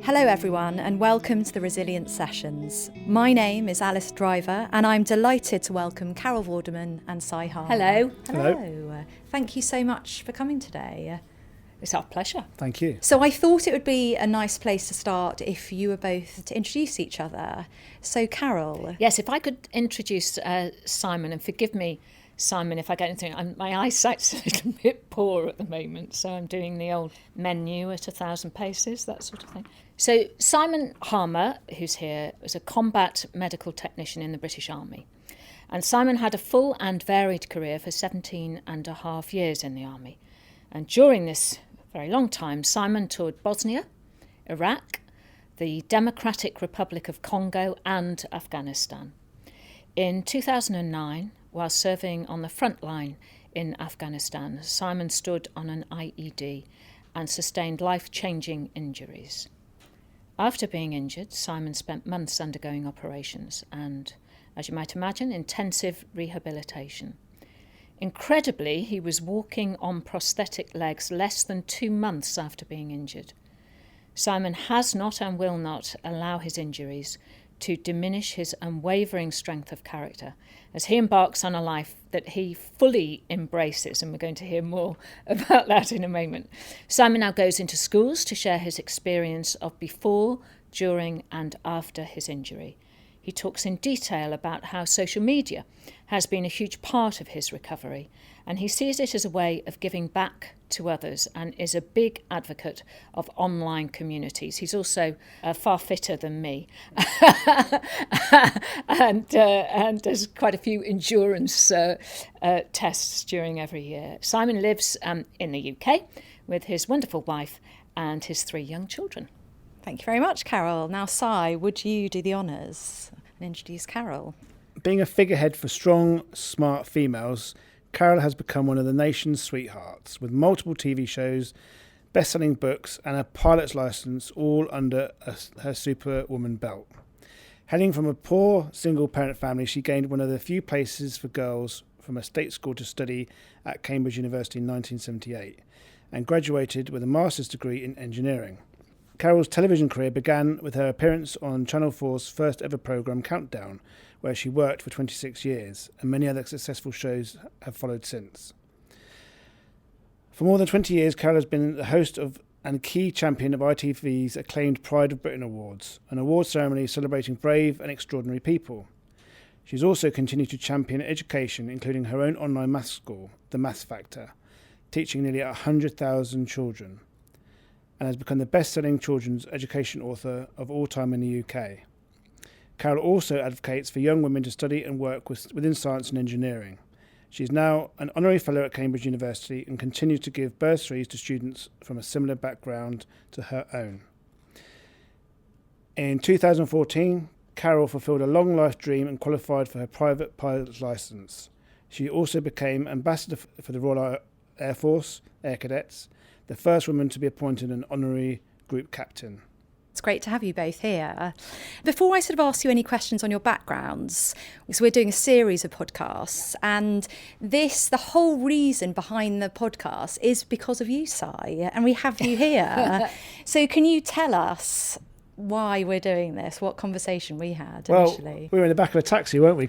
Hello everyone and welcome to the Resilience Sessions. My name is Alice Driver and I'm delighted to welcome Carol Vorderman and Sai Harmer. Hello. Hello. Thank you so much for coming today. It's our pleasure. Thank you. So I thought it would be a nice place to start if you were both to introduce each other. So Carol. Yes, if I could introduce Simon, and forgive me, Simon, if I get anything, my eyesight's a little bit poor at the moment, so I'm doing the old menu at 1,000 paces, that sort of thing. So Simon Harmer, who's here, was a combat medical technician in the British Army. And Simon had a full and varied career for 17 and a half years in the Army. And during this very long time, Simon toured Bosnia, Iraq, the Democratic Republic of Congo and Afghanistan. In 2009, while serving on the front line in Afghanistan, Simon stood on an IED and sustained life-changing injuries. After being injured, Simon spent months undergoing operations and, as you might imagine, intensive rehabilitation. Incredibly, he was walking on prosthetic legs less than 2 months after being injured. Simon has not and will not allow his injuries to diminish his unwavering strength of character as he embarks on a life that he fully embraces, and we're going to hear more about that in a moment. Simon now goes into schools to share his experience of before, during and after his injury. He talks in detail about how social media has been a huge part of his recovery, and he sees it as a way of giving back to others and is a big advocate of online communities. He's also far fitter than me and does quite a few endurance tests during every year. Simon lives in the UK with his wonderful wife and his 3 young children. Thank you very much, Carol. Now, Sai, would you do the honours and introduce Carol? Being a figurehead for strong, smart females, Carol has become one of the nation's sweethearts, with multiple TV shows, best-selling books and a pilot's licence all under her superwoman belt. Hailing from a poor single-parent family, she gained one of the few places for girls from a state school to study at Cambridge University in 1978 and graduated with a master's degree in engineering. Carol's television career began with her appearance on Channel 4's first ever programme Countdown, where she worked for 26 years, and many other successful shows have followed since. For more than 20 years, Carol has been the host of and key champion of ITV's acclaimed Pride of Britain Awards, an award ceremony celebrating brave and extraordinary people. She's also continued to champion education, including her own online maths school, The Maths Factor, teaching nearly 100,000 children, and has become the best-selling children's education author of all time in the UK. Carol also advocates for young women to study and work within science and engineering. She is now an honorary fellow at Cambridge University and continues to give bursaries to students from a similar background to her own. In 2014, Carol fulfilled a long life dream and qualified for her private pilot's licence. She also became ambassador for the Royal Air Force, Air Cadets, the first woman to be appointed an honorary group captain. It's great to have you both here. Before I sort of ask you any questions on your backgrounds, so we're doing a series of podcasts, and the whole reason behind the podcast is because of you, Sai, and we have you here. So can you tell us why we're doing this, what conversation we had initially? Well, we were in the back of a taxi, weren't we?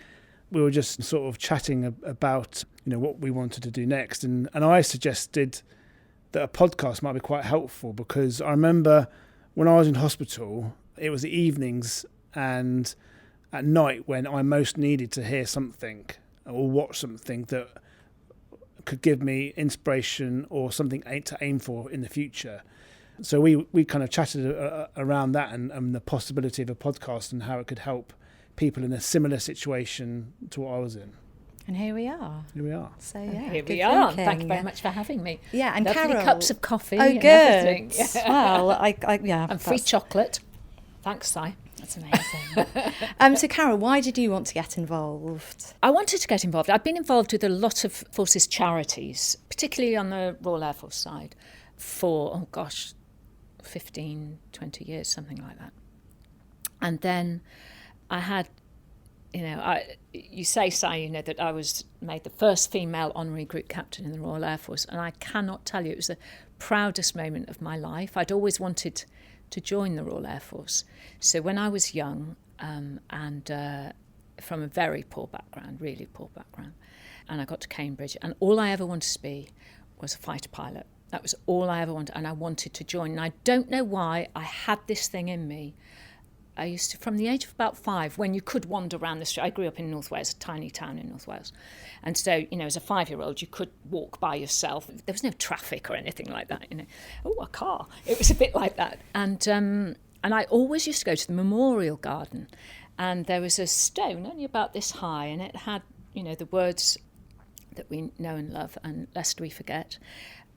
We were just sort of chatting about, what we wanted to do next, and I suggested that a podcast might be quite helpful, because I remember when I was in hospital, it was the evenings and at night when I most needed to hear something or watch something that could give me inspiration or something to aim for in the future. So we kind of chatted around that and the possibility of a podcast and how it could help people in a similar situation to what I was in. And here we are. So yeah, here we are. Thank you very much for having me. Yeah, and lovely Carol, cups of coffee. Oh, and good. Everything. Well, and free chocolate. Thanks, Si. That's amazing. So Carol, why did you want to get involved? I wanted to get involved. I've been involved with a lot of forces charities, particularly on the Royal Air Force side, for 15, 20 years, something like that. And then I had you say, Si, that I was made the first female honorary group captain in the Royal Air Force, and I cannot tell you, it was the proudest moment of my life. I'd always wanted to join the Royal Air Force. So when I was young, and from a very poor background, really poor background, and I got to Cambridge, and all I ever wanted to be was a fighter pilot. That was all I ever wanted, and I wanted to join. And I don't know why I had this thing in me. I used to, from the age of about 5, when you could wander around the street. I grew up in North Wales, a tiny town in North Wales. And so, as a 5-year-old, you could walk by yourself. There was no traffic or anything like that, Oh, a car. It was a bit like that. And I always used to go to the Memorial Garden. And there was a stone only about this high, and it had, the words that we know and love, and lest we forget.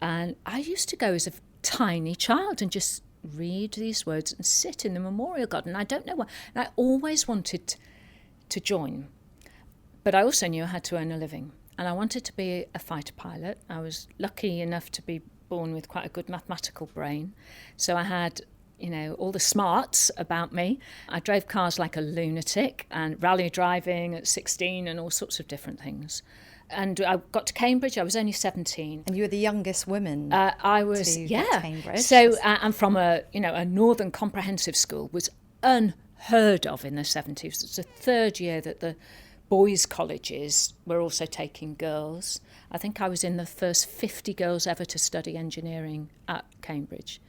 And I used to go as a tiny child and just read these words and sit in the Memorial Garden. I don't know why. And I always wanted to join. But I also knew I had to earn a living. And I wanted to be a fighter pilot. I was lucky enough to be born with quite a good mathematical brain. So I had, all the smarts about me. I drove cars like a lunatic and rally driving at 16 and all sorts of different things. And I got to Cambridge. I was only 17. And you were the youngest woman. I was, to get to Cambridge. So, and from a northern comprehensive school, was unheard of in the 70s. It's the third year that the boys' colleges were also taking girls. I think I was in the first 50 girls ever to study engineering at Cambridge,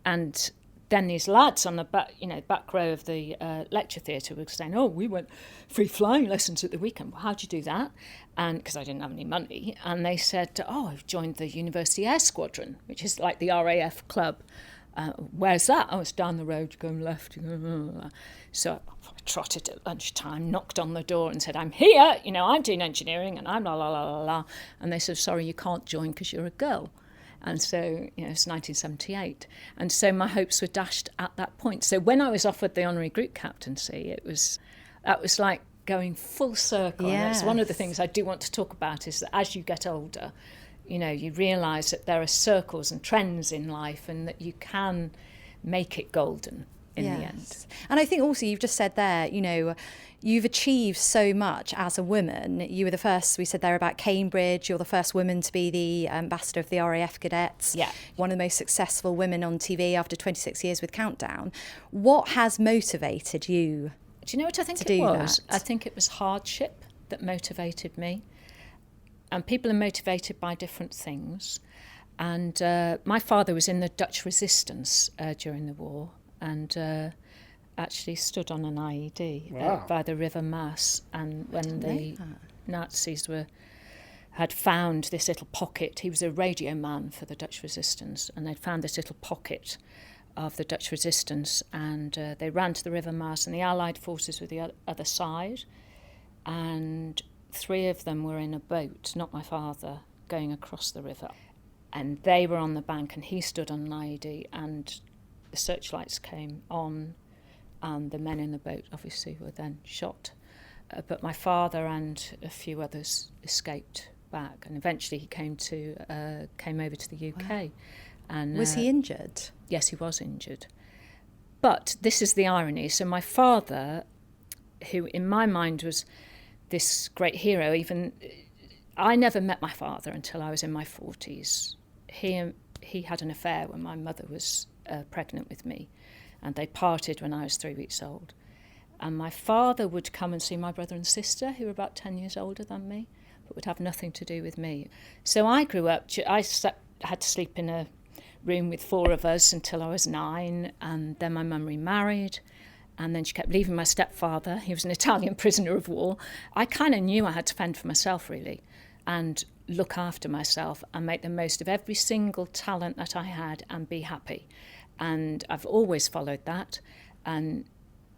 and then these lads on the back row of the lecture theatre were saying, "Oh, we went free flying lessons at the weekend." Well, how'd you do that? And because I didn't have any money, and they said, "Oh, I've joined the University Air Squadron, which is like the RAF club." Where's that? Oh, it's down the road. You go left. You go. So I trotted at lunchtime, knocked on the door, and said, "I'm here. I'm doing engineering, and I'm la la la la la." And they said, "Sorry, you can't join because you're a girl." And so, it's 1978. And so my hopes were dashed at that point. So when I was offered the honorary group captaincy, that was like going full circle. Yes. And that's one of the things I do want to talk about, is that as you get older, you realise that there are circles and trends in life, and that you can make it golden in the end. And I think also you've just said there, you've achieved so much as a woman. You were the first, we said there about Cambridge, you're the first woman to be the ambassador of the RAF cadets. Yeah. One of the most successful women on TV after 26 years with Countdown. What has motivated you? Do you know what I think it was? I think it was hardship that motivated me. And people are motivated by different things. And my father was in the Dutch resistance during the war, and actually stood on an IED by the River Maas. And when the Nazis had found this little pocket, he was a radio man for the Dutch resistance, and they'd found this little pocket of the Dutch resistance, and they ran to the River Maas, and the Allied forces were the other side, and 3 of them were in a boat, not my father, going across the river. And they were on the bank, and he stood on an IED, and the searchlights came on, and the men in the boat obviously were then shot. But my father and a few others escaped back, and eventually he came over to the UK. Wow. And was he injured? Yes, he was injured. But this is the irony. So my father, who in my mind was this great hero, I never met my father until I was in my 40s. He had an affair when my mother was pregnant with me, and they parted when I was 3 weeks old. And my father would come and see my brother and sister, who were about 10 years older than me, but would have nothing to do with me. So I grew up, had to sleep in a room with 4 of us until I was 9, and then my mum remarried, and then she kept leaving my stepfather. He was an Italian prisoner of war. I kind of knew I had to fend for myself, really, and look after myself and make the most of every single talent that I had and be happy. And I've always followed that and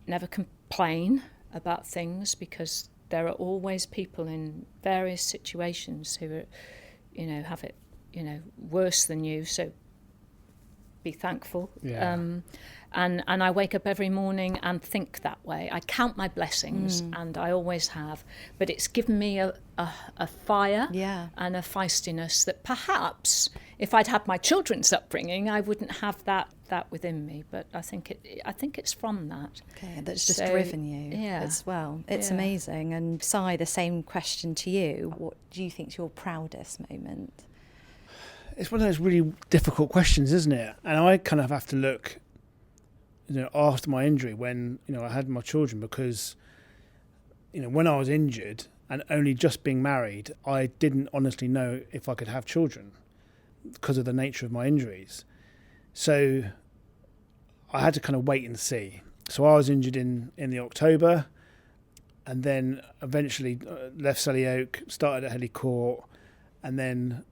never complain about things, because there are always people in various situations who are, have it, worse than you. So be thankful. Yeah. And I wake up every morning and think that way. I count my blessings, and I always have. But it's given me a fire and a feistiness that perhaps if I'd had my children's upbringing, I wouldn't have that within me. But I think it's from that. Okay, that's just driven you as well. It's amazing. And Si, the same question to you. What do you think's your proudest moment? It's one of those really difficult questions, isn't it? And I kind of have to look after my injury when, I had my children, because, when I was injured and only just being married, I didn't honestly know if I could have children because of the nature of my injuries. So I had to kind of wait and see. So I was injured in the October, and then eventually left Selly Oak, started at Headley Court, and then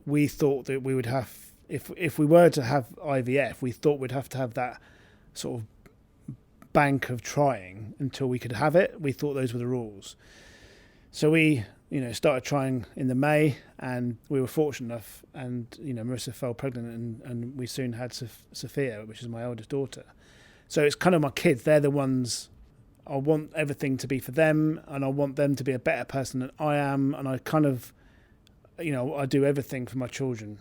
we thought that we would have, if we were to have IVF, we thought we'd have to have that sort of bank of trying until we could have it. We thought those were the rules. So we, started trying in the May, and we were fortunate enough, and, Marissa fell pregnant, and we soon had Sophia, which is my eldest daughter. So it's kind of my kids. They're the ones, I want everything to be for them, and I want them to be a better person than I am. And I kind of, I do everything for my children,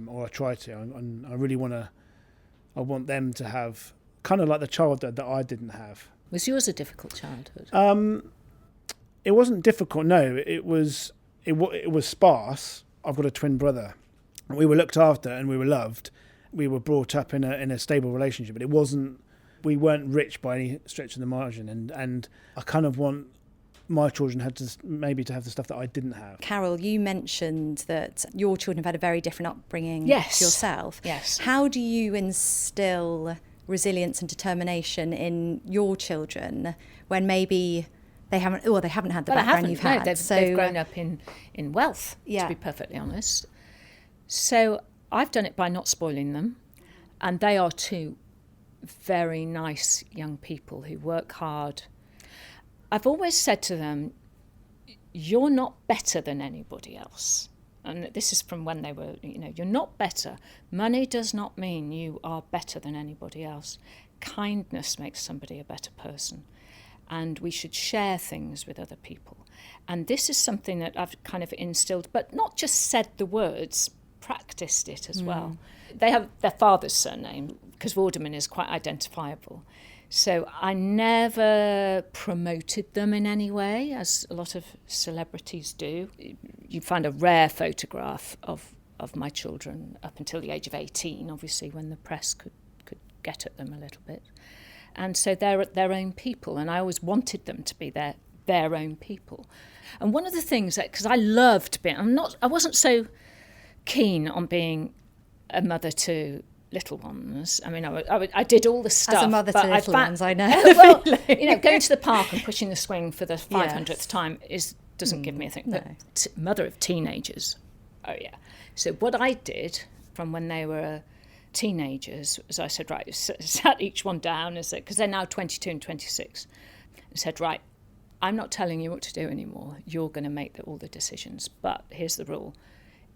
or I try to. And I really I want them to have kind of like the childhood that I didn't have. Was yours a difficult childhood? It wasn't difficult, no. It was sparse. I've got a twin brother. We were looked after and we were loved. We were brought up in a stable relationship, but we weren't rich by any stretch of the margin. And I kind of want my children to have the stuff that I didn't have. Carol, you mentioned that your children have had a very different upbringing Yes. to yourself. Yes. How do you instill resilience and determination in your children when maybe they haven't had the background you've had? They've grown up in wealth, to be perfectly honest. So I've done it by not spoiling them, and they are two very nice young people who work hard. I've always said to them, you're not better than anybody else. And this is from when they were, you're not better. Money does not mean you are better than anybody else. Kindness makes somebody a better person. And we should share things with other people. And this is something that I've kind of instilled, but not just said the words, practiced it as well. They have their father's surname, because Vorderman is quite identifiable. So I never promoted them in any way, as a lot of celebrities do. You find a rare photograph of my children up until the age of 18, obviously, when the press could get at them a little bit. And so they're their own people, and I always wanted them to be their own people. And one of the things that, because I loved being, I wasn't so keen on being a mother to little ones. I mean, I did all the stuff. As a mother to little ones, I know. Well, going to the park and pushing the swing for the 500th time doesn't give me a thing. No. But mother of teenagers, oh yeah. So what I did from when they were teenagers was I said, right, sat each one down, because they're now 22 and 26, and said, right, I'm not telling you what to do anymore. You're going to make all the decisions. But here's the rule.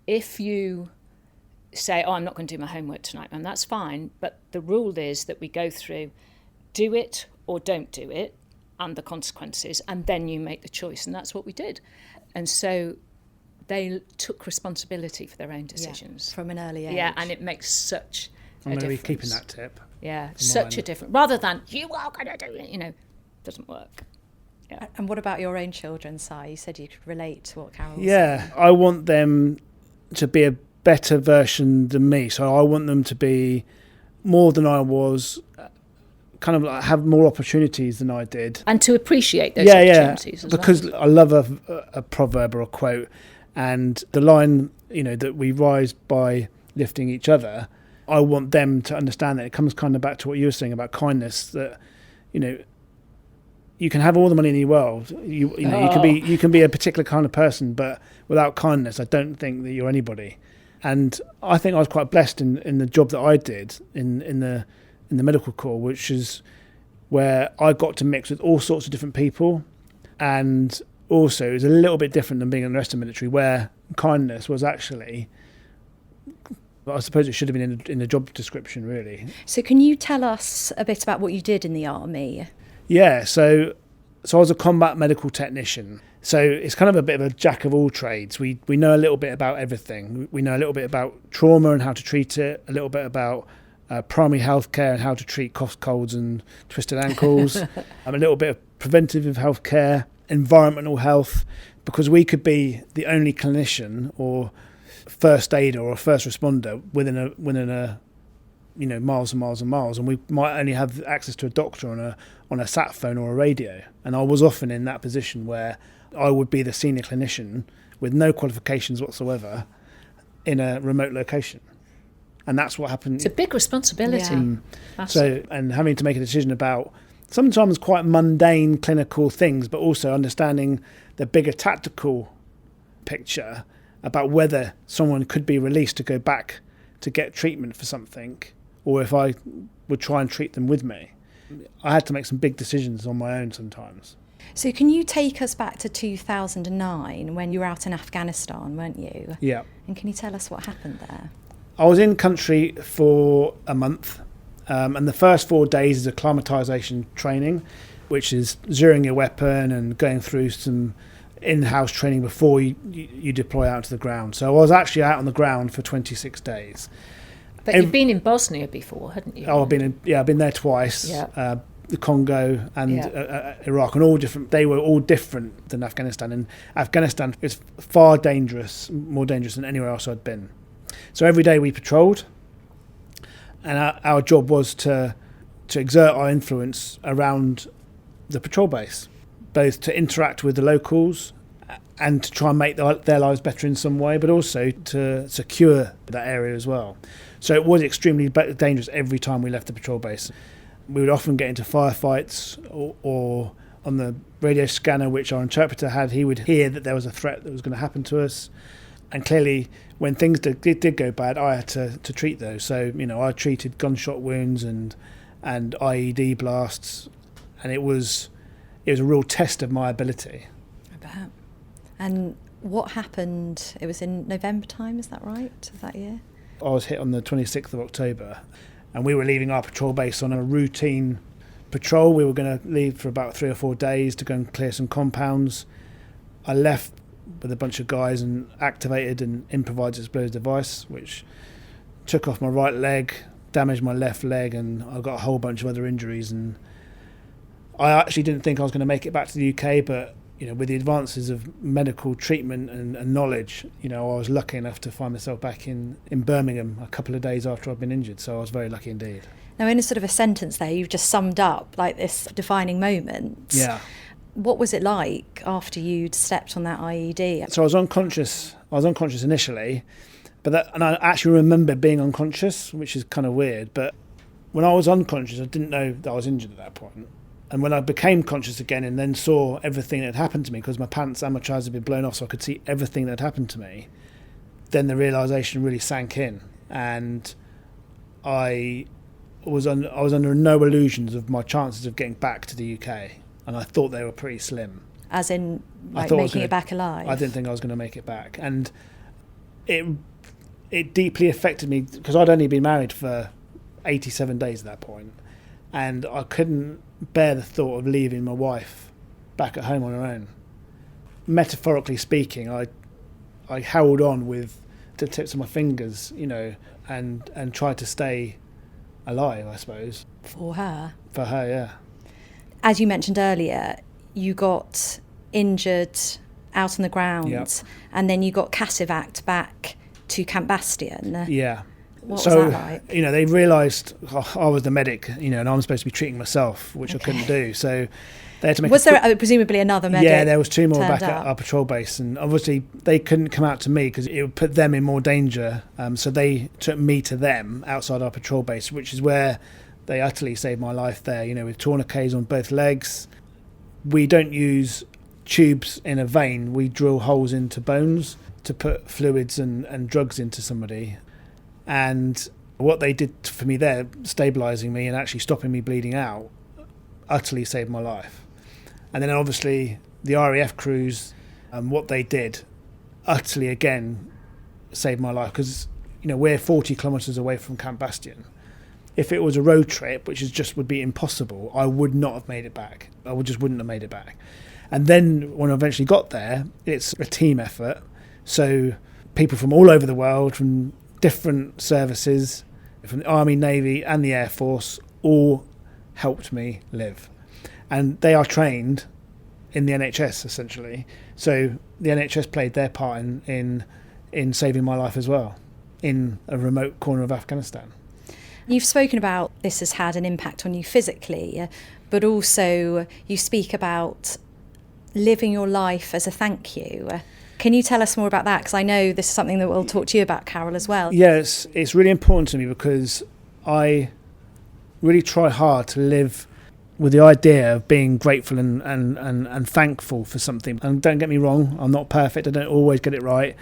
If you say, I'm not going to do my homework tonight, and that's fine, but the rule is that we go through do it or don't do it and the consequences, and then you make the choice. And that's what we did. And so they took responsibility for their own decisions. From an early age. Yeah, and it makes such a difference. I'm going to be keeping that tip. Yeah, such a difference. Rather than, you are going to do it, doesn't work. Yeah. And what about your own children, Si? You said you could relate to what Carol was saying. I want them to be a better version than me. So I want them to be more than I was, kind of like have more opportunities than I did. And to appreciate those opportunities as well. Because I love a proverb or a quote, and the line, that we rise by lifting each other. I want them to understand that. It comes kind of back to what you were saying about kindness, that, you can have all the money in the world. You can be a particular kind of person, but without kindness, I don't think that you're anybody. And I think I was quite blessed in the job that I did in the medical corps, which is where I got to mix with all sorts of different people. And also, it was a little bit different than being in the rest of the military, where kindness was actually, I suppose it should have been in the job description, really. So can you tell us a bit about what you did in the army? Yeah, so I was a combat medical technician. So it's kind of a bit of a jack of all trades. We know a little bit about everything. We know a little bit about trauma and how to treat it, a little bit about primary healthcare and how to treat coughs, colds and twisted ankles, a little bit of preventative healthcare, environmental health, because we could be the only clinician or first aider or first responder within miles and miles and miles, and we might only have access to a doctor on a sat phone or a radio. And I was often in that position where I would be the senior clinician with no qualifications whatsoever in a remote location. And that's what happened. It's a big responsibility. So, and having to make a decision about sometimes quite mundane clinical things, but also understanding the bigger tactical picture about whether someone could be released to go back to get treatment for something, or if I would try and treat them with me. I had to make some big decisions on my own sometimes. So can you take us back to 2009 when you were out in Afghanistan, weren't you? Yeah. And can you tell us what happened there? I was in country for a month, and the first 4 days is acclimatisation training, which is zeroing your weapon and going through some in-house training before you deploy out to the ground. So I was actually out on the ground for 26 days. But you've been in Bosnia before, hadn't you? Oh, I've been there twice. Yeah. The Congo and Iraq, and they were all different than Afghanistan. And Afghanistan is far more dangerous than anywhere else I'd been. So every day we patrolled, and our job was to exert our influence around the patrol base, both to interact with the locals and to try and make their lives better in some way, but also to secure that area as well. So it was extremely dangerous every time we left the patrol base. We would often get into firefights, or on the radio scanner, which our interpreter had, he would hear that there was a threat that was going to happen to us. And clearly, when things did go bad, I had to treat those. So, I treated gunshot wounds and IED blasts, and it was a real test of my ability. I bet. And what happened? It was in November time, is that right, of that year? I was hit on the 26th of October, and we were leaving our patrol base on a routine patrol. We were going to leave for about 3 or 4 days to go and clear some compounds. I left with a bunch of guys and activated an improvised explosive device, which took off my right leg, damaged my left leg, and I got a whole bunch of other injuries. And I actually didn't think I was going to make it back to the UK, but with the advances of medical treatment and knowledge, I was lucky enough to find myself back in Birmingham a couple of days after I'd been injured. So I was very lucky indeed. Now, in a sort of a sentence there, you've just summed up like this defining moment. Yeah. What was it like after you'd stepped on that IED? So I was unconscious initially, and I actually remember being unconscious, which is kind of weird. But when I was unconscious, I didn't know that I was injured at that point. And when I became conscious again and then saw everything that had happened to me, because my pants and my trousers had been blown off so I could see everything that had happened to me, then the realisation really sank in. And I was under no illusions of my chances of getting back to the UK. And I thought they were pretty slim. As in, making it back alive? I didn't think I was going to make it back. And it deeply affected me, because I'd only been married for 87 days at that point. And I couldn't bear the thought of leaving my wife back at home on her own. Metaphorically speaking, I held on with the tips of my fingers, and tried to stay alive, I suppose. For her? For her, yeah. As you mentioned earlier, you got injured out on the ground, yep. And then you got casevaced back to Camp Bastion. Yeah. What was that like? They realised I was the medic, and I'm supposed to be treating myself, which I couldn't do. So they had to make. Was there presumably another medic? Yeah, there was 2 more back up at our patrol base, and obviously they couldn't come out to me because it would put them in more danger. So they took me to them outside our patrol base, which is where they utterly saved my life there, with tourniquets on both legs. We don't use tubes in a vein. We drill holes into bones to put fluids and drugs into somebody. And what they did for me there, stabilising me and actually stopping me bleeding out, utterly saved my life. And then obviously the RAF crews, what they did, utterly again saved my life, because we're 40 kilometres away from Camp Bastion. If it was a road trip, which would be impossible, I would not have made it back. I wouldn't have made it back. And then when I eventually got there, it's a team effort. So people from all over the world, from different services, from the Army, Navy and the Air Force, all helped me live. And they are trained in the NHS, essentially. So the NHS played their part in saving my life as well, in a remote corner of Afghanistan. You've spoken about this has had an impact on you physically, but also you speak about living your life as a thank you. Can you tell us more about that? Because I know this is something that we'll talk to you about, Carol, as well. Yes, it's really important to me because I really try hard to live with the idea of being grateful and thankful for something. And don't get me wrong, I'm not perfect, I don't always get it right,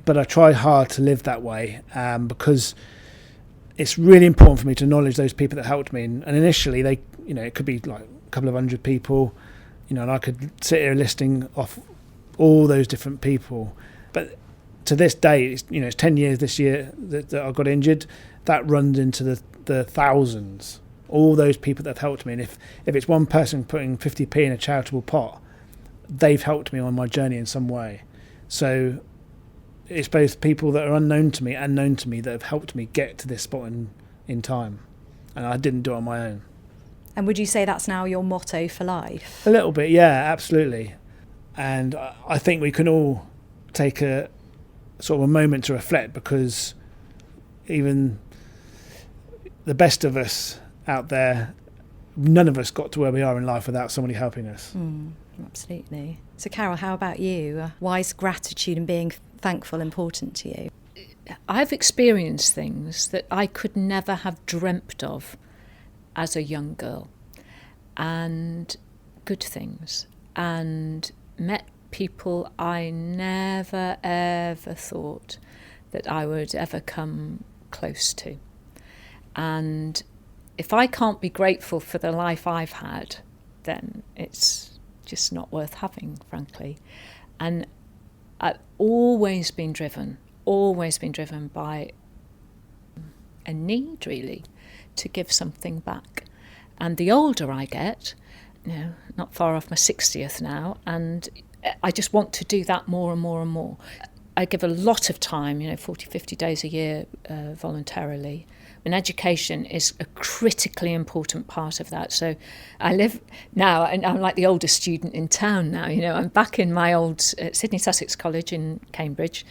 but I try hard to live that way because it's really important for me to acknowledge those people that helped me. And initially, they, it could be like a couple of hundred people, and I could sit here listing off all those different people. But to this day, it's 10 years this year that I got injured. That runs into the thousands. All those people that have helped me. And if it's one person putting 50p in a charitable pot, they've helped me on my journey in some way. So it's both people that are unknown to me and known to me that have helped me get to this spot in time. And I didn't do it on my own. And would you say that's now your motto for life? A little bit, yeah, absolutely. And I think we can all take a sort of a moment to reflect, because even the best of us out there, none of us got to where we are in life without somebody helping us. Absolutely. So Carol, how about you? Why is gratitude and being thankful important to you? I've experienced things that I could never have dreamt of as a young girl, and good things, and met people I never ever thought that I would ever come close to. And if I can't be grateful for the life I've had, then it's just not worth having, frankly. And I've always been driven by a need, really, to give something back. And the older I get, not far off my 60th now, and I just want to do that more and more and more. I give a lot of time, 40, 50 days a year voluntarily. And education is a critically important part of that. So I live now, and I'm like the oldest student in town now. I'm back in my old Sydney Sussex College in Cambridge.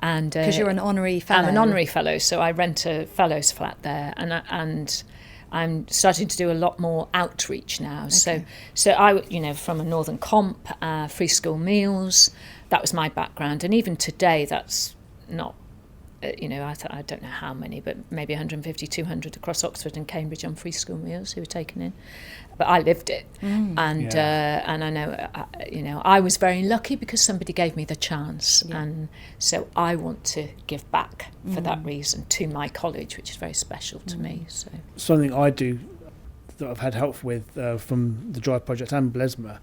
And because you're an honorary fellow. I'm an honorary fellow, so I rent a fellow's flat there. And I'm starting to do a lot more outreach now. Okay. So I, from a Northern Comp, free school meals, that was my background. And even today, that's not, I don't know how many, but maybe 150, 200 across Oxford and Cambridge on free school meals who were taken in. But I lived it. And I know, I was very lucky because somebody gave me the chance. Yeah. And so I want to give back for that reason to my college, which is very special to me. So something I do that I've had help with from the Drive Project and Blesma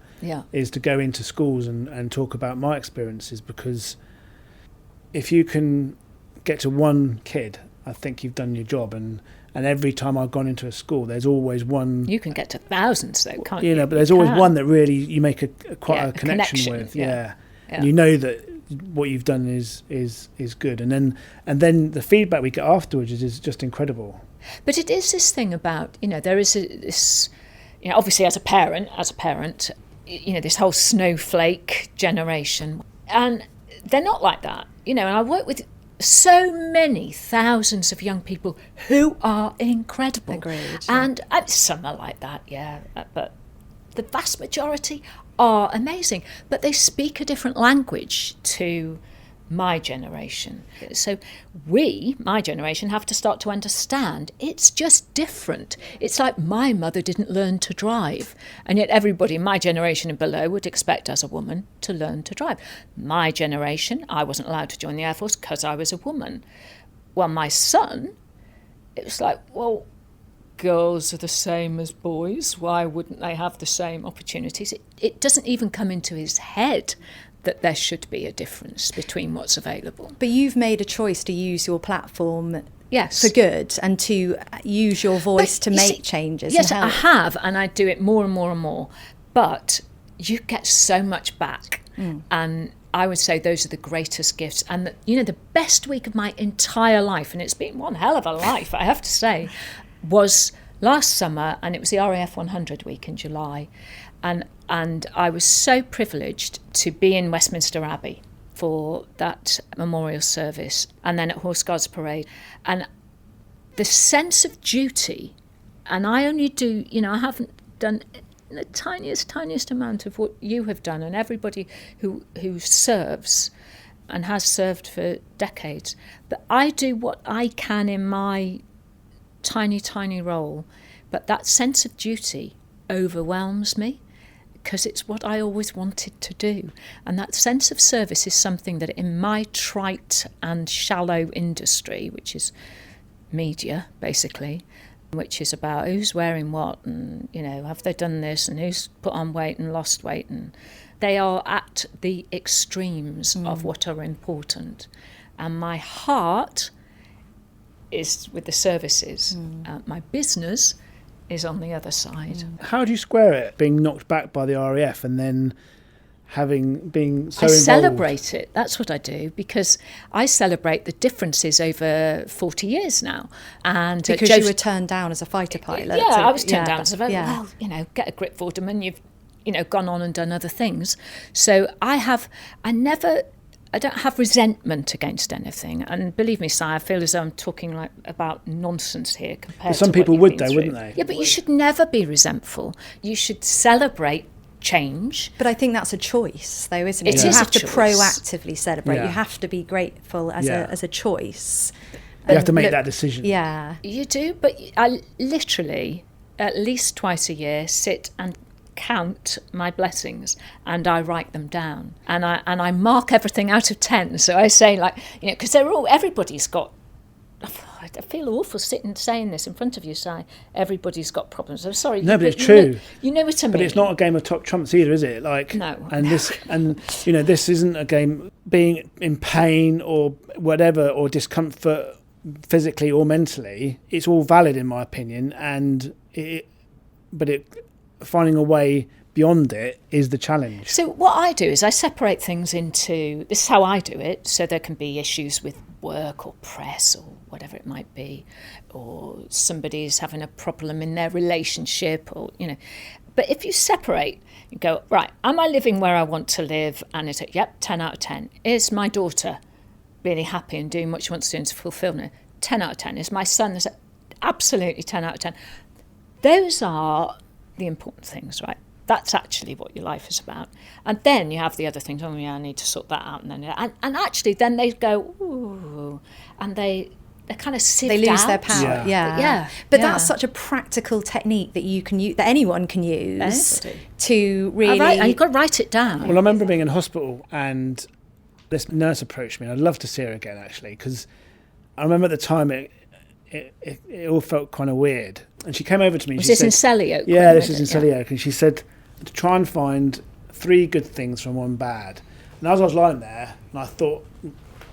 is to go into schools and talk about my experiences, because if you can get to one kid, I think you've done your job. And every time I've gone into a school, there's always one. You can get to thousands, though, can't you? But there's always one that really you make quite a connection with. Yeah. And you know that what you've done is good, and then the feedback we get afterwards is just incredible. But it is this thing about there is this obviously as a parent this whole snowflake generation, and they're not like that. And I work with so many thousands of young people who are incredible. Agreed. And some are like that, but the vast majority are amazing. But they speak a different language to my generation. So my generation, have to start to understand it's just different. It's like my mother didn't learn to drive, and yet everybody in my generation and below would expect as a woman to learn to drive. My generation, I wasn't allowed to join the Air Force because I was a woman. Well, my son, it was like, well, girls are the same as boys. Why wouldn't they have the same opportunities? It doesn't even come into his head that there should be a difference between what's available. But you've made a choice to use your platform for good, and to use your voice to make changes. Yes, and I have, and I do it more and more and more. But you get so much back. And I would say those are the greatest gifts. And, the best week of my entire life, and it's been one hell of a life, I have to say, was last summer, and it was the RAF 100 week in July. And I was so privileged to be in Westminster Abbey for that memorial service, and then at Horse Guards Parade. And the sense of duty, and I only do, I haven't done the tiniest amount of what you have done, and everybody who serves and has served for decades, but I do what I can in my tiny role, but that sense of duty overwhelms me, because it's what I always wanted to do. And that sense of service is something that in my trite and shallow industry, which is media, basically, which is about who's wearing what and, have they done this and who's put on weight and lost weight. And they are at the extremes of what are important. And my heart is with the services. My business is on the other side. How do you square it, being knocked back by the RAF and then being so I involved? Celebrate it. That's what I do, because I celebrate the differences over 40 years now. And because you were turned down as a fighter pilot. Yeah, I was turned down as a pilot. Well, get a grip, Vorderman. You've gone on and done other things. So I don't have resentment against anything. And believe me, Si, I feel as though I'm talking about nonsense here compared to some people would, though, through. wouldn't they? Yeah, but you should never be resentful. You should celebrate change. But I think that's a choice, though, isn't it? It You is have a to choice. proactively celebrate. Yeah. You have to be grateful as a choice. You have to make that decision. Yeah. You do, but I literally, at least twice a year, sit and count my blessings, and I write them down, and I mark everything out of 10. So I say, because everybody's got. I feel awful saying this in front of you, Si. Everybody's got problems. I'm sorry. No, but it's true. You know what I mean. But it's not a game of top trumps either, is it? No. This isn't a game being in pain or whatever, or discomfort physically or mentally. It's all valid in my opinion, but finding a way beyond it is the challenge. So what I do is I separate things into, this is how I do it, so there can be issues with work or press or whatever it might be, or somebody's having a problem in their relationship, or but if you separate, you go, right, am I living where I want to live? And it's 10 out of 10. Is my daughter really happy and doing what she wants to do and fulfilling it? 10 out of 10. Is my son absolutely 10 out of 10? Those are the important things, right? That's actually what your life is about. And then you have the other things. Oh yeah, I need to sort that out. And actually then they go, ooh, and they kind of sift out. They lose their power. Yeah. But that's such a practical technique that you can use, that anyone can use to really. You've got to write it down. Well, I remember being in hospital and this nurse approached me, and I'd love to see her again actually, because I remember at the time it all felt kind of weird. And she came over to me. Was this in Selly Oak? Yeah, this is in Selly Oak. And she said to try and find 3 good things from 1 bad. And as I was lying there, and I thought,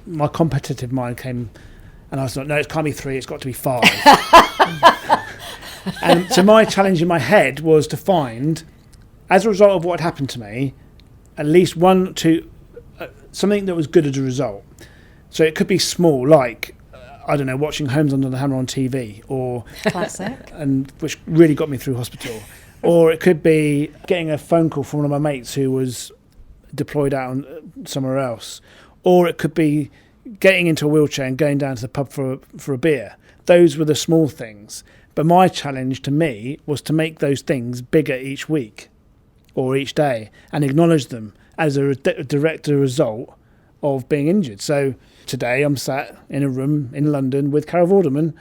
my competitive mind came, and I was like, no, it can't be 3, it's got to be 5. And so my challenge in my head was to find, as a result of what had happened to me, at least 1, 2, something that was good as a result. So it could be small, like, I don't know, watching Homes Under the Hammer on TV, or Classic. and which really got me through hospital. Or it could be getting a phone call from one of my mates who was deployed out somewhere else. Or it could be getting into a wheelchair and going down to the pub for a beer. Those were the small things. But my challenge to me was to make those things bigger each week or each day and acknowledge them as a direct result of being injured. So today I'm sat in a room in London with Carol Vorderman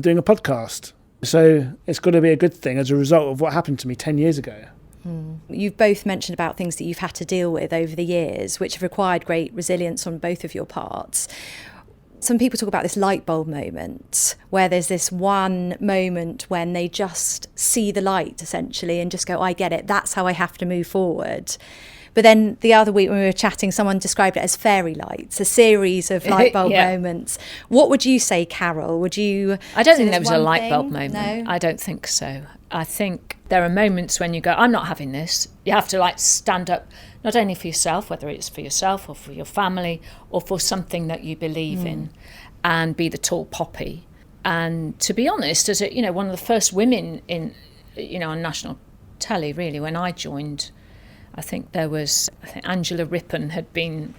doing a podcast. So it's got to be a good thing as a result of what happened to me 10 years ago. You've both mentioned about things that you've had to deal with over the years, which have required great resilience on both of your parts. Some people talk about this light bulb moment, where there's this one moment when they just see the light, essentially, and just go, I get it, that's how I have to move forward. But then the other week when we were chatting, someone described it as fairy lights, a series of light bulb moments. What would you say, Carol? Would you? I don't say think there there's was a one light thing? bulb moment. No? I don't think so. I think there are moments when you go, I'm not having this. You have to stand up, not only for yourself, whether it's for yourself or for your family or for something that you believe in, and be the tall poppy. And to be honest, as one of the first women in, on national telly, really, when I joined, I think Angela Rippon had been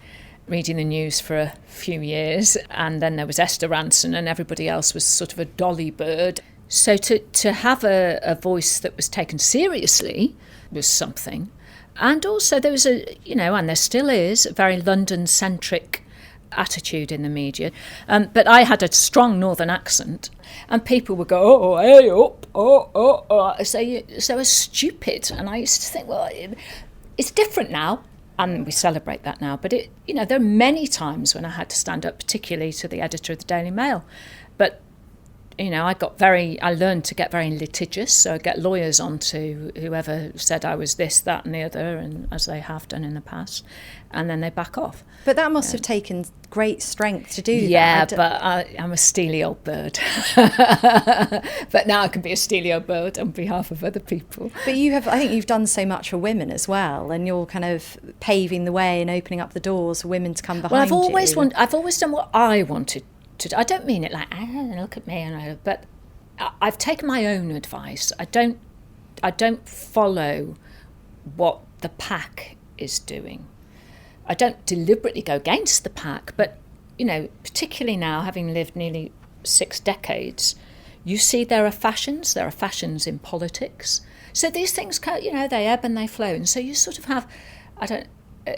reading the news for a few years, and then there was Esther Ranson, and everybody else was sort of a dolly bird. So to have a voice that was taken seriously was something. And also there was and there still is, a very London-centric attitude in the media. But I had a strong northern accent, and people would go, oh, hey, up, oh. So was stupid. And I used to think, well, it's different now. And we celebrate that now. But there are many times when I had to stand up, particularly to the editor of the Daily Mail. But I learned to get very litigious, so I'd get lawyers onto whoever said I was this, that and the other, and as they have done in the past, and then they back off. But that must have taken great strength to do that. Yeah, but I'm a steely old bird. But now I can be a steely old bird on behalf of other people. But I think you've done so much for women as well, and you're kind of paving the way and opening up the doors for women to come behind you. Well, I've always done what I wanted. I don't mean it like, look at me, but I've taken my own advice. I don't follow what the pack is doing. I don't deliberately go against the pack, but particularly now, having lived nearly 6 decades, you see there are fashions in politics. So these things, they ebb and they flow, and so you sort of have,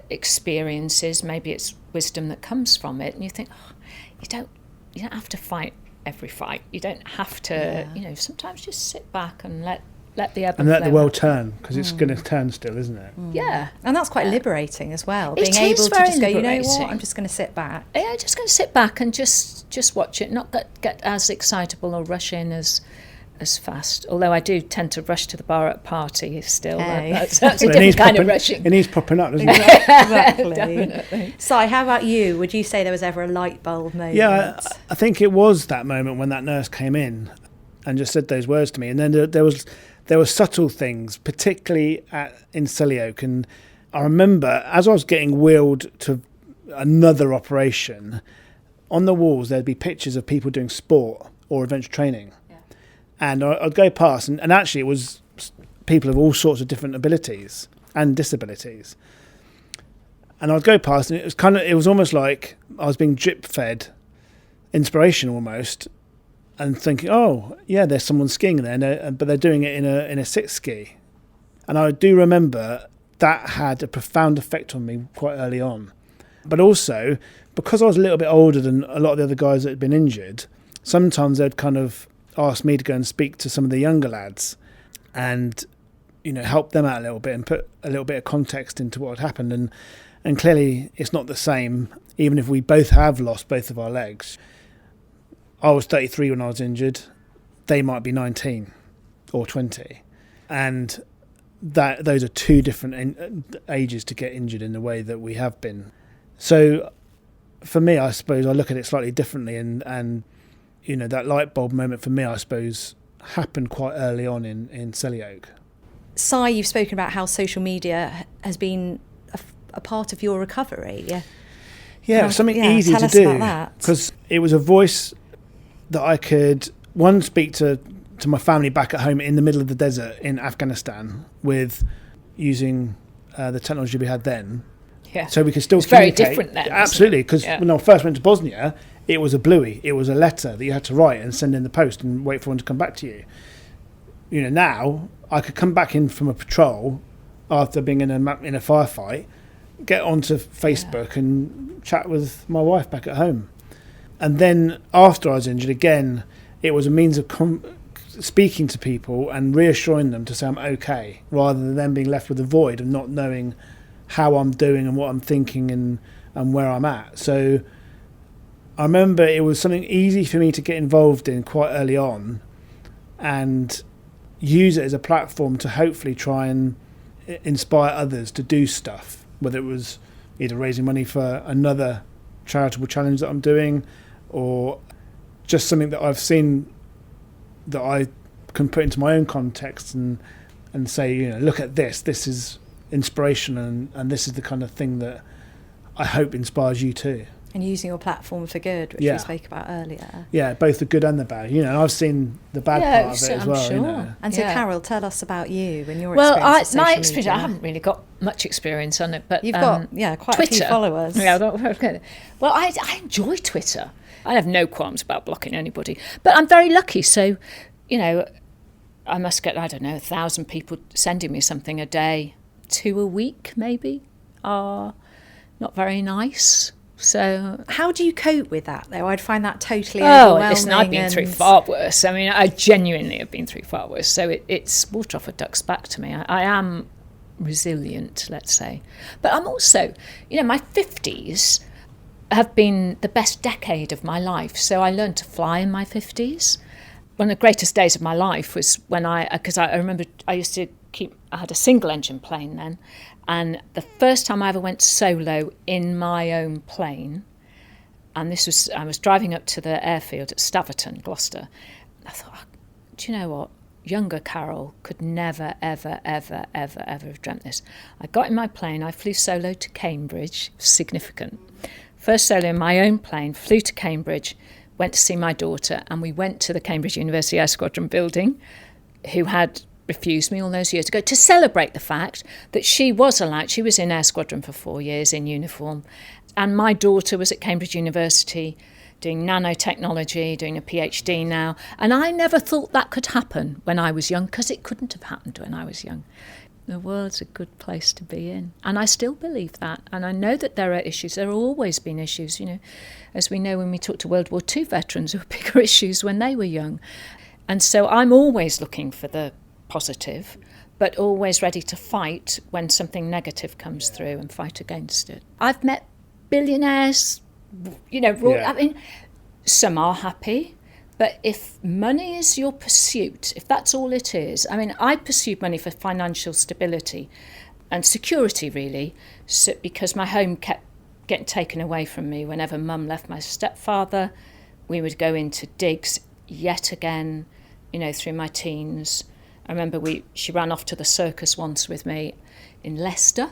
experiences. Maybe it's wisdom that comes from it, and you think, you don't have to fight every fight. You don't have to, sometimes just sit back and let the ebb and let the flow world happen. turn, because it's going to turn still, isn't it? Yeah. And that's quite liberating as well. It being able is to very just go, you know liberating. what, I'm just going to sit back. Yeah, just going to sit back and just watch it, not get as excitable or rush in as fast. Although I do tend to rush to the bar at a party still. Hey. That's a different kind of rushing. It needs propping up, doesn't it? Exactly. Definitely. Si, how about you? Would you say there was ever a light bulb moment? Yeah, I think it was that moment when that nurse came in and just said those words to me. And then there were subtle things, particularly in Selly-Oak. And I remember, as I was getting wheeled to another operation, on the walls there'd be pictures of people doing sport or adventure training. And I'd go past, and actually it was people of all sorts of different abilities and disabilities. And I'd go past, and it was almost like I was being drip-fed inspiration almost, and thinking, oh, yeah, there's someone skiing there, but they're doing it in a sit ski. And I do remember that had a profound effect on me quite early on. But also, because I was a little bit older than a lot of the other guys that had been injured, sometimes they'd kind of asked me to go and speak to some of the younger lads and help them out a little bit and put a little bit of context into what had happened, and clearly it's not the same even if we both have lost both of our legs. I was 33 when I was injured, they might be 19 or 20, and those are 2 different ages to get injured in the way that we have been. So for me, I suppose I look at it slightly differently, and that light bulb moment for me, I suppose, happened quite early on in Selly-Oak. Si, you've spoken about how social media has been a part of your recovery. Yeah, it was something easy to do, because it was a voice that I could, one, speak to my family back at home in the middle of the desert in Afghanistan with using the technology we had then. Yeah. So we could still communicate. Very different then. Absolutely, because when I first went to Bosnia, it was a bluey. It was a letter that you had to write and send in the post and wait for one to come back to you. Now I could come back in from a patrol after being in a firefight, get onto Facebook and chat with my wife back at home. And then after I was injured, again, it was a means of speaking to people and reassuring them to say I'm okay, rather than them being left with a void of not knowing how I'm doing and what I'm thinking and where I'm at. So I remember it was something easy for me to get involved in quite early on and use it as a platform to hopefully try and inspire others to do stuff, whether it was either raising money for another charitable challenge that I'm doing or just something that I've seen that I can put into my own context and say, look at this is inspiration and this is the kind of thing that I hope inspires you too. And using your platform for good, which we spoke about earlier. Yeah, both the good and the bad. You know, I've seen the bad part of it as well. Sure. You know. And so, Carol, tell us about you and your experience. Well, with social my experience, media. I haven't really got much experience on it, but you've got quite Twitter. a few followers. Yeah, well, I enjoy Twitter. I have no qualms about blocking anybody, but I'm very lucky. So, you know, I must get 1,000 people sending me something a day, 2 a week maybe. Are not very nice. So how do you cope with that, though? I'd find that totally overwhelming. Listen, I've been through far worse. I mean, I genuinely have been through far worse. So it's water off a duck's back to me. I am resilient, let's say. But I'm also, my 50s have been the best decade of my life. So I learned to fly in my 50s. One of the greatest days of my life was when because I remember I had a single engine plane then. And the first time I ever went solo in my own plane, and I was driving up to the airfield at Staverton, Gloucester. I thought, do you know what? Younger Carol could never, ever, ever, ever, ever have dreamt this. I got in my plane, I flew solo to Cambridge, significant. First solo in my own plane, flew to Cambridge, went to see my daughter, and we went to the Cambridge University Air Squadron building, who had refused me all those years ago, to celebrate the fact that she was in Air Squadron for 4 years in uniform, and my daughter was at Cambridge University doing nanotechnology, doing a PhD now, and I never thought that could happen when I was young, because it couldn't have happened when I was young. The world's a good place to be in, and I still believe that, and I know that there are issues. There have always been issues, as we know when we talk to World War II veterans, there were bigger issues when they were young, and so I'm always looking for the positive, but always ready to fight when something negative comes through and fight against it. I've met billionaires, I mean, some are happy, but if money is your pursuit, if that's all it is, I mean, I pursued money for financial stability and security, really, because my home kept getting taken away from me. Whenever Mum left my stepfather, we would go into digs yet again, through my teens. I remember she ran off to the circus once with me in Leicester.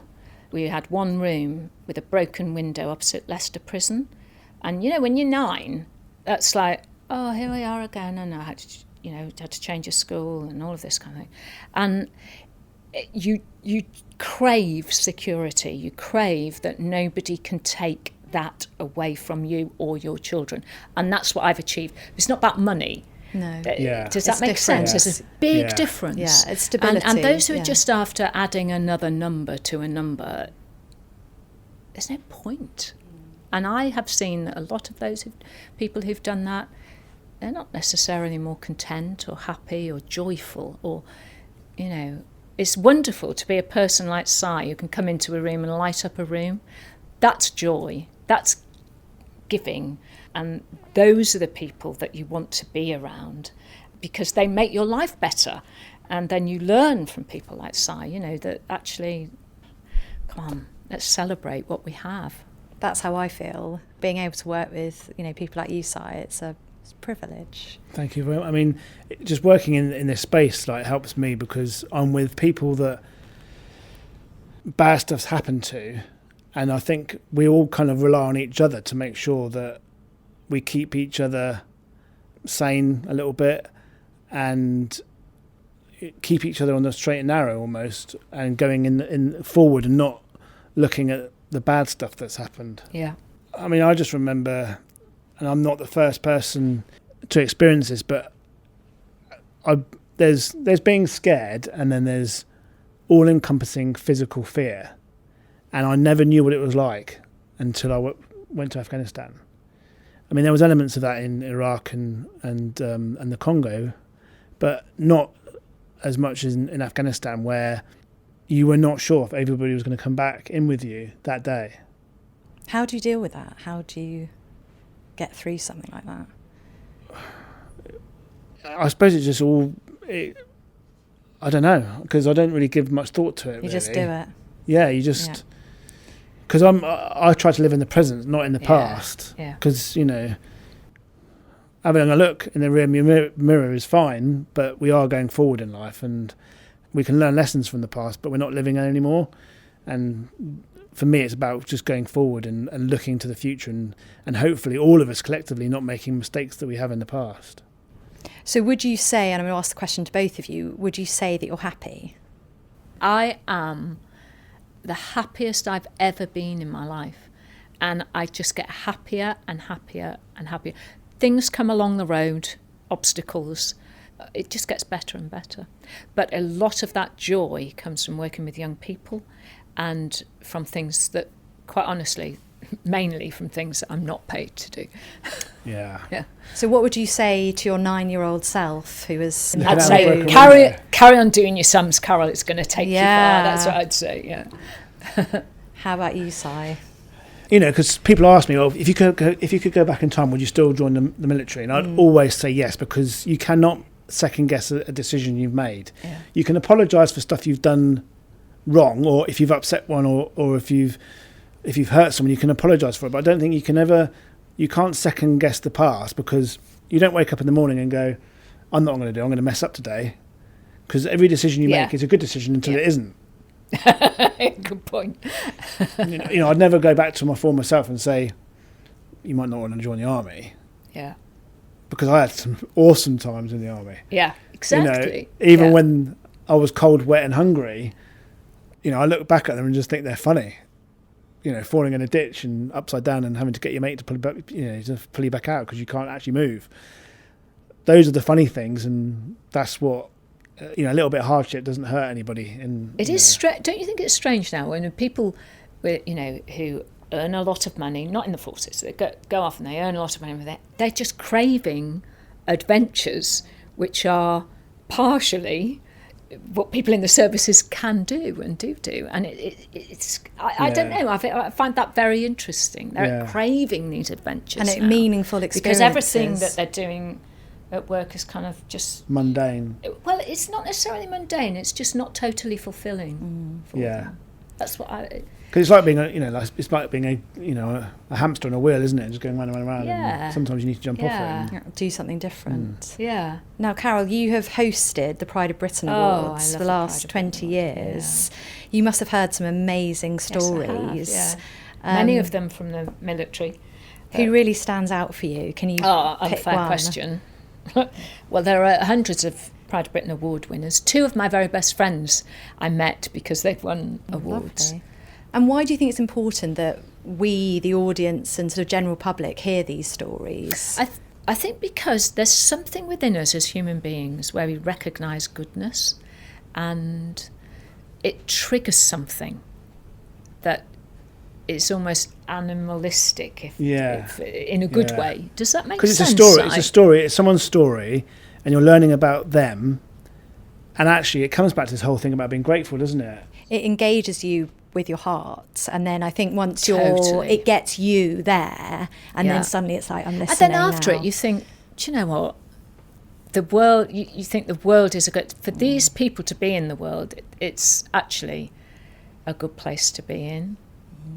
We had one room with a broken window opposite Leicester Prison. And, when you're 9, that's like, oh, here we are again. And I had to change a school and all of this kind of thing. And you crave security. You crave that nobody can take that away from you or your children. And that's what I've achieved. It's not about money. No. Does that make sense? Yes. There's a big difference. Yeah, it's stability. And those who are just after adding another number to a number, there's no point. And I have seen a lot of those people who've done that, they're not necessarily more content or happy or joyful or, it's wonderful to be a person like Si who can come into a room and light up a room. That's joy. That's giving. And those are the people that you want to be around because they make your life better. And then you learn from people like Si, that actually, come on, let's celebrate what we have. That's how I feel. Being able to work with, people like you, Si, it's a privilege. Thank you very much. I mean, just working in this space helps me because I'm with people that bad stuff's happened to, and I think we all kind of rely on each other to make sure that we keep each other sane a little bit and keep each other on the straight and narrow almost, and going in forward and not looking at the bad stuff that's happened. Yeah. I mean, I just remember, and I'm not the first person to experience this, but there's being scared, and then there's all-encompassing physical fear, and I never knew what it was like until I went to Afghanistan. I mean, there was elements of that in Iraq and the Congo, but not as much as in Afghanistan, where you were not sure if everybody was going to come back in with you that day. How do you deal with that? How do you get through something like that? I suppose it's just I don't know, because I don't really give much thought to it. You just do it. Yeah, you just... Because I try to live in the present, not in the past. Yeah. Because, having a look in the rearview mirror is fine, but we are going forward in life, and we can learn lessons from the past, but we're not living it anymore. And for me, it's about just going forward and looking to the future and hopefully all of us collectively not making mistakes that we have in the past. So would you say, and I'm going to ask the question to both of you, would you say that you're happy? I am the happiest I've ever been in my life. And I just get happier and happier and happier. Things come along the road, obstacles. It just gets better and better. But a lot of that joy comes from working with young people and from things that, quite honestly, mainly from things that I'm not paid to do. Yeah. Yeah. So what would you say to your 9-year-old self who was... I'd say carry on doing your sums, Carol. It's going to take you far. That's what I'd say, yeah. How about you, Si? You know, because people ask me, well, if you could go back in time, would you still join the military? And I'd always say yes, because you cannot second guess a decision you've made. Yeah. You can apologise for stuff you've done wrong, or if you've upset one, or if you've hurt someone, you can apologise for it. But I don't think you can't second guess the past, because you don't wake up in the morning and go, I'm not going to do, I'm going to mess up today. Because every decision you make is a good decision until it isn't. Good point. you know, I'd never go back to my former self and say, you might not want to join the army. Yeah. Because I had some awesome times in the army. Yeah, exactly. You know, even when I was cold, wet and hungry, you know, I look back at them and just think they're funny. You know, falling in a ditch and upside down and having to get your mate to pull you back out because you can't actually move. Those are the funny things, and that's what, you know, a little bit of hardship doesn't hurt anybody. It is don't you think it's strange now when people, you know, who earn a lot of money, not in the forces, they go off and they earn a lot of money, they're just craving adventures which are partially what people in the services can do and do, and I don't know. I find that very interesting. They're craving these adventures and meaningful experiences, because everything that they're doing at work is kind of just mundane. Well, it's not necessarily mundane. It's just not totally fulfilling. For them. That's what I. Because it's like being it's like being a hamster on a wheel, isn't it? Just going round and round. Yeah. And sometimes you need to jump off it. And do something different. Yeah. Now, Carol, you have hosted the Pride of Britain Awards for the last 20 years. Yeah. You must have heard some amazing stories. Yes, I have, many of them from the military. Who really stands out for you? Can you pick unfair one? Question. Well, there are hundreds of Pride of Britain award winners. 2 of my very best friends I met because they've won awards. Lovely. And why do you think it's important that we, the audience and sort of general public, hear these stories? I think because there's something within us as human beings where we recognise goodness, and it triggers something that is almost animalistic, if in a good way. Does that make sense? Because it's a story. It's a story. It's someone's story, and you're learning about them. And actually, it comes back to this whole thing about being grateful, doesn't it? It engages you with your heart, and then I think once it gets you there, and then suddenly it's like, I'm listening. And then after it, you think, do you know what? The world. You think the world is a good for these people to be in the world. It's actually a good place to be in.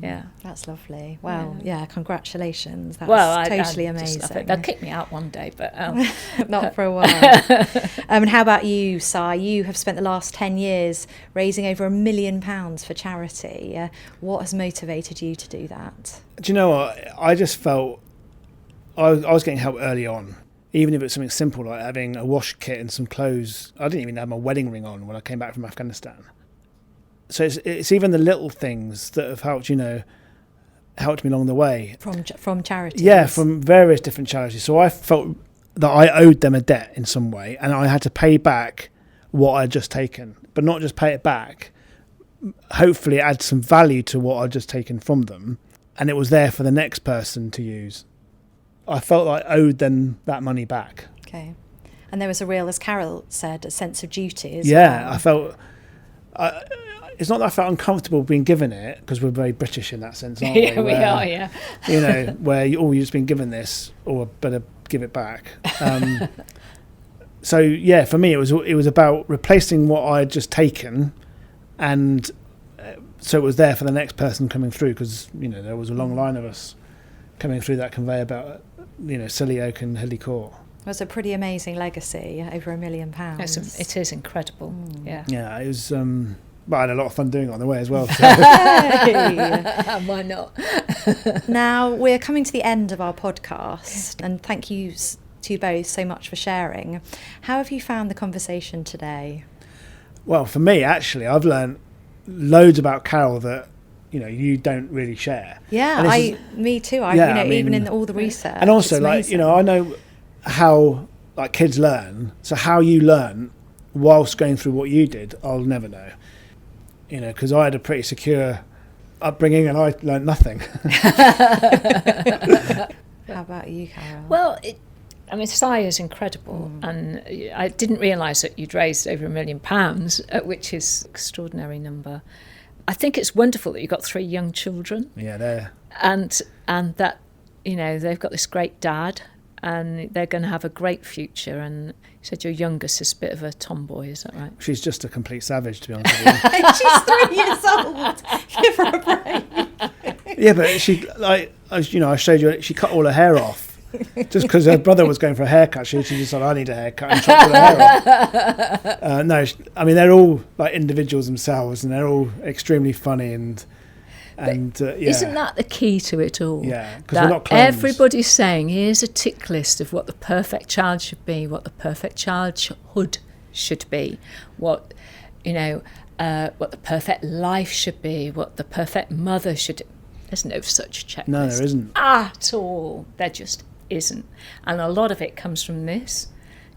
Yeah, that's lovely. Wow, yeah, congratulations. That's totally amazing. They'll kick me out one day, but not for a while. And how about you, Si? You have spent the last 10 years raising over £1 million for charity. What has motivated you to do that? Do you know what? I just felt I was getting help early on. Even if it's something simple like having a wash kit and some clothes. I didn't even have my wedding ring on when I came back from Afghanistan. So it's even the little things that have helped me along the way. From charities? Yeah, from various different charities. So I felt that I owed them a debt in some way, and I had to pay back what I'd just taken. But not just pay it back, hopefully add some value to what I'd just taken from them, and it was there for the next person to use. I felt like I owed them that money back. Okay. And there was a real, as Carol said, a sense of duty as well. Yeah, I felt... it's not that I felt uncomfortable being given it, because we're very British in that sense, aren't we? Yeah, we are, yeah. You know, where you've just been given this, or better give it back. So, yeah, for me, it was about replacing what I had just taken, and so it was there for the next person coming through, because, you know, there was a long line of us coming through that conveyor belt, you know, Silly Oak and Hilly Court. It was a pretty amazing legacy, over £1 million. It is incredible, yeah. Yeah, it was... But I had a lot of fun doing it on the way as well. So. Why not? Now, we're coming to the end of our podcast, and thank you to you both so much for sharing. How have you found the conversation today? Well, for me, actually, I've learned loads about Carol that, you don't really share. Yeah, me too. Even in all the research. And also, I know how kids learn. So how you learn whilst going through what you did, I'll never know. Because I had a pretty secure upbringing and I learned nothing. How about you, Carol? Well, Si is incredible, and I didn't realise that you'd raised over £1 million, which is an extraordinary number. I think it's wonderful that you've got 3 young children. Yeah, they're... And that, they've got this great dad, and they're going to have a great future. And you said your youngest is a bit of a tomboy, is that right? She's just a complete savage, to be honest with you. She's 3 years old. Give her a break. Yeah, but she, I showed you, she cut all her hair off. Just because her brother was going for a haircut, she just said, I need a haircut, and chopped all her hair off. No, they're all individuals themselves, and they're all extremely funny and Isn't that the key to it all? Yeah, because we're not clones. Everybody's saying, here's a tick list of what the perfect child should be, what the perfect childhood should be, what the perfect life should be, what the perfect mother should. There's no such checklist. No, there isn't at all. There just isn't, and a lot of it comes from this.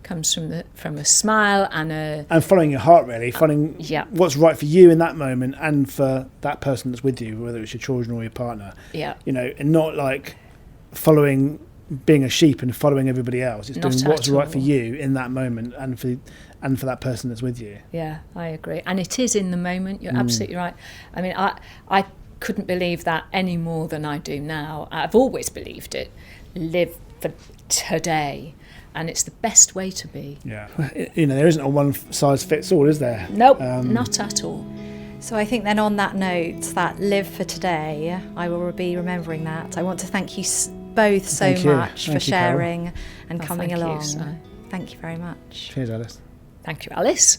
Comes from a smile and following your heart, really, following what's right for you in that moment and for that person that's with you, whether it's your children or your partner. Yeah, and not following, being a sheep and following everybody else. It's doing what's right for you in that moment and for that person that's with you. Yeah, I agree, and it is in the moment. You're absolutely right. I mean, I couldn't believe that any more than I do now. I've always believed it. Live for today. And it's the best way to be. Yeah. There isn't a one size fits all, is there? Nope, not at all. So I think then on that note, that live for today, I will be remembering that. I want to thank you both so much for sharing and coming along. Thank you, Thank you very much. Cheers, Alice. Thank you, Alice.